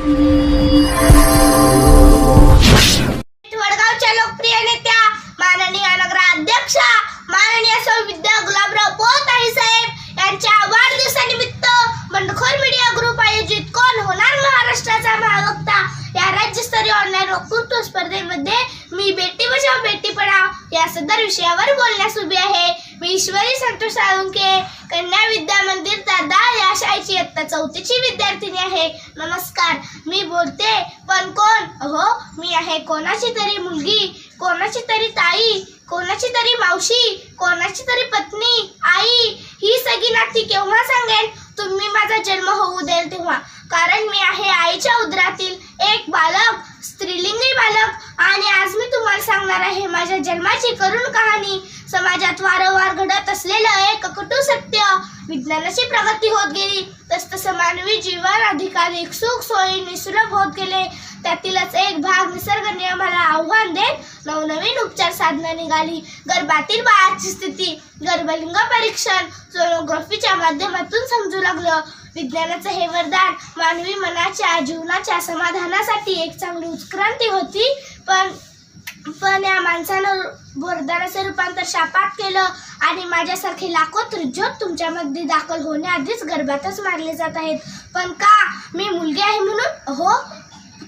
वडगावच्या लोकप्रिय नेत्या माननीय नगराध्यक्ष माननीय सौ विद्या गुलाबराव पोतदार साहेब यांच्या वाढदिवसानिमित्त बंडखोर मीडिया ग्रुप आयोजित कोण होणार महाराष्ट्राचा महावक्ता या राज्यस्तरीय ऑनलाईन वक्तृत्व स्पर्धेमध्ये मी बेटी बचाओ बेटी पढाओ या सदर विषयावर बोलण्यास उभी आहे। मी ईश्वरी संतोष साळुंखे कन्या विद्या मंदिर तारदा या शाळेची इयत्ता 4ची विद्यार्थिनी आहे। नमस्कार, मी बोलते पण कोण? अहो, मी आहे कोणाची तरी मुलगी, कोणाची तरी ताई, कोणाची तरी मावशी, कोणाची तरी पत्नी, आई। ही सगळी नाती केव्हा सांगेन तुम्ही माझा जन्म होऊ देल तेव्हा, कारण मी आहे आईच्या उदरातील एक बालक, स्त्रीलिंगी बालक। आणि आज मी तुम्हाला सांगणार आहे माझ्या जन्माची करुण कहाणी। समाजात वारंवार घडत असलेलं एक कटू सत्य। विज्ञानाची प्रगती होत गेली तसतसं मानवी जीवन अधिकाधिक सुख सोयी निसुलभ होत गेले। त्यातीलच एक भाग निसर्ग नियमाला आव्हान देत नवनवीन उपचार साधनं निघाली। गर्भातील बाळाची स्थिती गर्भलिंग परीक्षण सोनोग्राफीच्या माध्यमातून समजू लागलं। विज्ञानाचं हे वरदान मानवी मनाच्या जीवनाच्या समाधानासाठी एक चांगली उत्क्रांती होती, पण या माणसानं वरदानाचे रूपांतर शापात केलं आणि माझ्यासारखे लाखो त्रिज्योत तुमच्यामध्ये दाखल होण्याआधीच गर्भातच मारले जात आहेत। पण का? मी मुलगी आहे म्हणून? हो,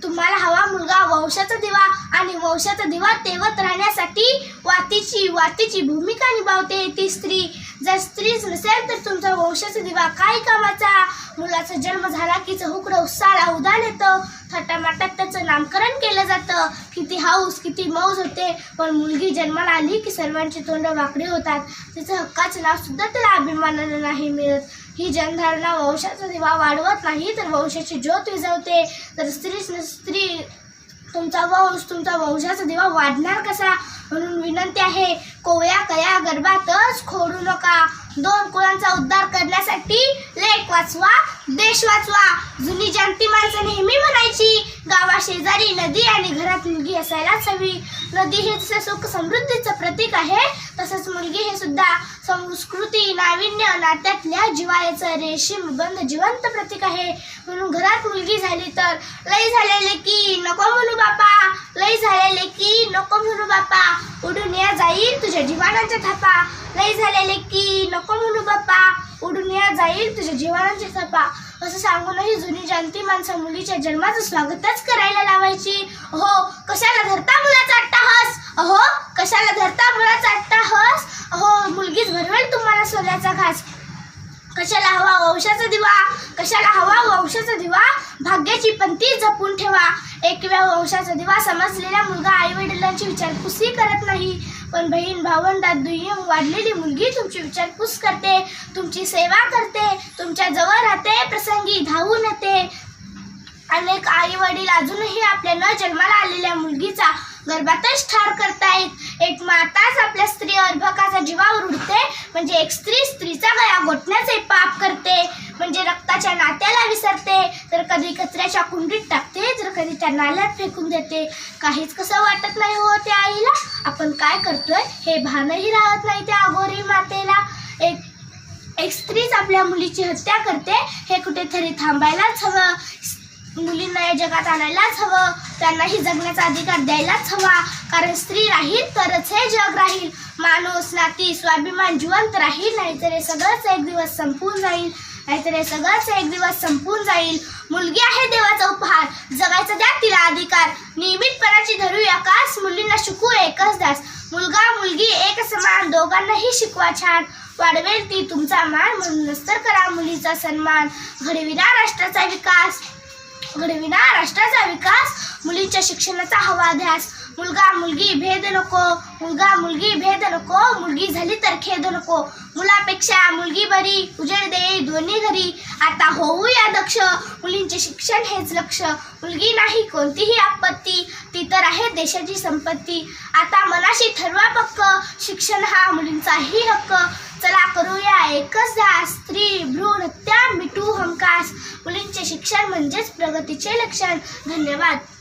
तुम्हाला हवा मुलगा वंशाचा दिवा, आणि वंशाचा दिवा तेवत राहण्यासाठी वातीची भूमिका निभावते ती स्त्री। जर स्त्रीच नसेल तर तुमचा वंशाचा दिवा काय कामाचा? मुलाचा जन्म झाला की चहुकडं उत्साहाला उधाण येतं, थाटामाटात त्याचं नामकरण केलं जातं, किती हाऊस किती मौज होते। पण मुलगी जन्माला आली की सर्वांची तोंड वाकडी होतात, तिचं हक्काचं नाव सुद्धा त्याला अभिमानानं नाही मिळत। ही जनधारणा वंशाचा दिवा वाढवत नाही तर वंशाची ज्योत विझवते। तर स्त्री तुमचा वंशाचा दिवा वाढणार कसा? म्हणून विनंती आहे, कोवळ्या कया गर्भातच खोडू नका। 2 कुळांचा उद्धार करण्यासाठी लेक वाचवा, देश वाचवा। जुनी जाणती माणसं नेहमी म्हणायची, गावाशेजारी नदी आणि घरात मुलगी असायलाच हवी। नदी हे जसं सुख समृद्धीचं प्रतीक आहे, तसंच मुलगी हे सुद्धा संस्कृती नाविन्य नात्यातल्या जिव्हाळ्याचं रेशीम बंद जिवंत प्रतीक आहे। म्हणून घरात मुलगी झाली तर लई झालेले की नको म्हणू बापा, लई झालेले की नको म्हणू बापा, उडून या जाईल तुझ्या जीवनाच्या थापा। लई झालेले की नको म्हणू बापा, उडून या जाईल तुझ्या जीवनाच्या थापा। असं सांगूनही जुनी जाणती माणसं मुलीच्या जन्माचं स्वागतच करायला लावायची। हो, कशाला धरता मुलाचा अट्टाहास? अहो, कशाला धरता मुलाचा अट्टाहास? अहो, मुलगीच भरवेल तुम्हाला सोन्याचा घास। कशाला हवा वंशाचा दिवा? कशाला हवा वंशाचा दिवा? भाग्याची पंथी जपून ठेवा। एकव्या वंशाचा दिवा समजलेला मुलगा आई वडिलांची विचारपूसही करत नाही, पण बहीण भावंडात दुय्यम वाढलेली मुलगी तुमची विचारपूस करते, तुमची सेवा करते, तुमच्या जवळ राहते, प्रसंगी धावून येते। अनेक आई वडील अजूनही आपल्या न जन्माला आलेल्या मुलगीचा गर्भातच ठार करतायत। एक माताच आपल्या स्त्री अर्भकाचा जीवावर उडते, म्हणजे एक स्त्रीचा गळा घोटण्याचे पाप करते, म्हणजे रक्ताच्या नात्याला विसरते, तर कधी कचऱ्याच्या कुंडीत टाकते, तर कधी त्या नाल्यात फेकून देते। काहीच कसं वाटत नाही हो त्या आईला, आपण काय करतोय हे भानही राहत नाही त्या अघोरी मातेला। एक स्त्रीच आपल्या मुलीची हत्या करते, हे कुठेतरी थांबायलाच हवं। मुलींना या जगात आणायलाच हवं, त्यांनाही जगण्याचा अधिकार द्यायलाच हवा, कारण स्त्री राहील तरच हे जग राहील। माणूस नाती स्वाभिमान जिवंत राहील, नाहीतर हे सगळंच एक दिवस संपून जाईल। मुलगी आहे देवाचा उपहार, जगायचा द्या तिला अधिकार, नियमितपणाची धरूया कास, मुलींना शिकवू एकच दास। मुलगा मुलगी एक समान, दोघांनाही शिकवा छान, वाढवेल ती तुमचा मान, म्हणूनच तर करा मुलीचा सन्मान। घडविना राष्ट्राचा विकास, मुलींच्या शिक्षणाचा हवा ध्यास। मुलगा मुलगी भेद नको, मुलगी झाली तर खेद नको। मुलापेक्षा मुलगी बरी, उजेड देई दोन्ही घरी। आता होऊया दक्ष, मुलींचे शिक्षण हेच लक्ष। मुलगी नाही कोणतीही आपत्ती, ती तर आहे देशाची संपत्ती। आता मनाशी ठरवा पक्क, शिक्षण हा मुलींचाही हक्क। चला करूया एकच ध्यास, स्त्री भ्रूण हत्या मिटू हमखास। मुलींचे शिक्षण म्हणजेच प्रगतीचे लक्षण। धन्यवाद।